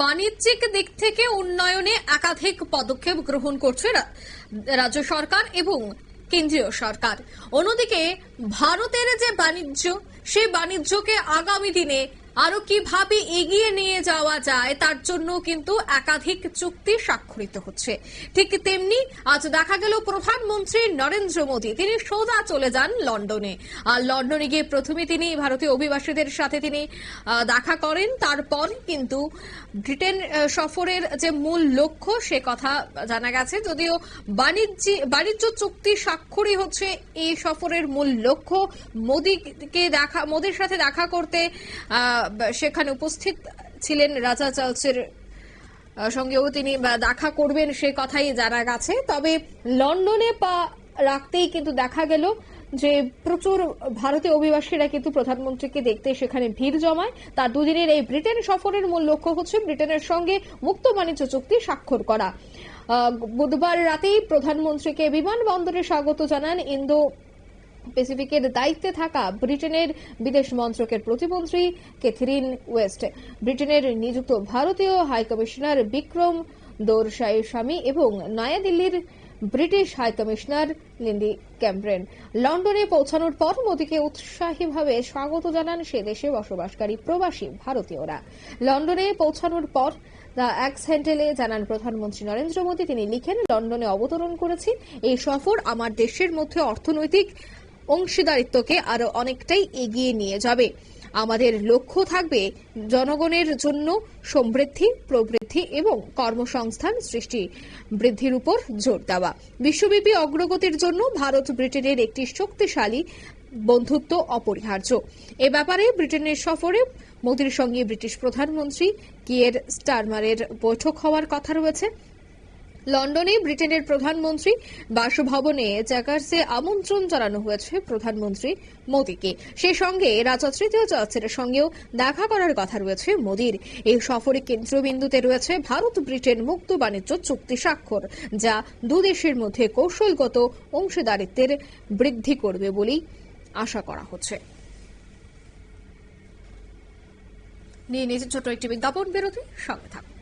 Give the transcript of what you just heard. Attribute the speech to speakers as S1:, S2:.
S1: বাণিজ্যিক দিক থেকে উন্নয়নে একাধিক পদক্ষেপ গ্রহণ করছে রাজ্য সরকার এবং কেন্দ্রীয় সরকার। অন্যদিকে ভারতের যে বাণিজ্য, সেই বাণিজ্যকে আগামী দিনে আরো কিভাবে এগিয়ে নিয়ে যাওয়া যায় তার জন্য কিন্তু একাধিক চুক্তি স্বাক্ষরিত হচ্ছে। ঠিক তেমনি আজ দেখা গেল প্রধানমন্ত্রী নরেন্দ্র মোদী তিনি সোজা চলে যান লন্ডনে। আর লন্ডনে গিয়ে প্রথমে তিনি ভারতীয় অভিবাসীদের সাথে তিনি দেখা করেন। তারপর কিন্তু ব্রিটেন সফরের যে মূল লক্ষ্য সে কথা জানা গেছে। যদিও বাণিজ্য চুক্তি স্বাক্ষরই হচ্ছে এই সফরের মূল লক্ষ্য। মোদীর সাথে দেখা করতে সেখানে উপস্থিত ছিলেন রাজা চার্লসের সঙ্গেও তিনি দেখা করবেন সে কথাই জানা গেছে। তবে লন্ডনে পা রাখতেই কিন্তু দেখা গেল যে প্রচুর ভারতীয় অভিবাসীরা কিন্তু প্রধানমন্ত্রীকে দেখতে সেখানে ভিড় জমায়। তার দুদিনের এই ব্রিটেন সফরের মূল লক্ষ্য হচ্ছে ব্রিটেনের সঙ্গে মুক্ত বাণিজ্য চুক্তি স্বাক্ষর করা। বুধবার রাতেই প্রধানমন্ত্রীকে বিমানবন্দরে স্বাগত জানান ইন্দো প্যাসিফিকের দায়িত্বে থাকা ব্রিটেনের বিদেশ মন্ত্রকের প্রতিমন্ত্রী ক্যাথরিন ওয়েস্ট, ব্রিটেনের নিযুক্ত ভারতীয় হাইকমিশনার বিক্রম দোরসাইস্বামী এবং নয়াদিল্লির ব্রিটিশ হাইকমিশনার লিন্ডি ক্যাম্ব্রেন। লন্ডনে পৌঁছানোর পর মোদীকে উৎসাহীভাবে স্বাগত জানান সে দেশে বসবাসকারী প্রবাসী ভারতীয়রা। লন্ডনে পৌঁছানোর পর দ্য এক্স হ্যান্ডেলে জানান প্রধানমন্ত্রী নরেন্দ্র মোদী, তিনি লিখেন, লন্ডনে অবতরণ করেছি। এই সফর আমার দেশের মধ্যে অর্থনৈতিক অংশীদারিত্বকে আরো অনেকটাই এগিয়ে নিয়ে যাবে। আমাদের লক্ষ্য থাকবে জনগণের জন্য সমৃদ্ধি, প্রবৃদ্ধি এবং কর্মসংস্থান সৃষ্টি বৃদ্ধির উপর জোর দেওয়া। বিশ্বব্যাপী অগ্রগতির জন্য ভারত ব্রিটেনের একটি শক্তিশালী বন্ধুত্ব অপরিহার্য। এ ব্যাপারে ব্রিটেনের সফরে মোদীর সঙ্গে ব্রিটিশ প্রধানমন্ত্রী কিয়ের স্টারমারের বৈঠক হওয়ার কথা রয়েছে। লন্ডনে ব্রিটেনের প্রধানমন্ত্রী বাসভবনে চ্যাকার্সে আমন্ত্রণ জানানো হয়েছে প্রধানমন্ত্রী মোদীকে। সেই সঙ্গে রাজা তৃতীয় চার্লসের সঙ্গেও দেখা করার কথা রয়েছে মোদীর। এই সফরে কেন্দ্রবিন্দুতে রয়েছে ভারত ব্রিটেন মুক্ত বাণিজ্য চুক্তি স্বাক্ষর, যা দুদেশের মধ্যে কৌশলগত অংশীদারিত্বের বৃদ্ধি করবে বলেই আশা করা হচ্ছে। নিয়ে নিজের ছোট একটি বিজ্ঞাপন বিরতি, সঙ্গে থাকুন।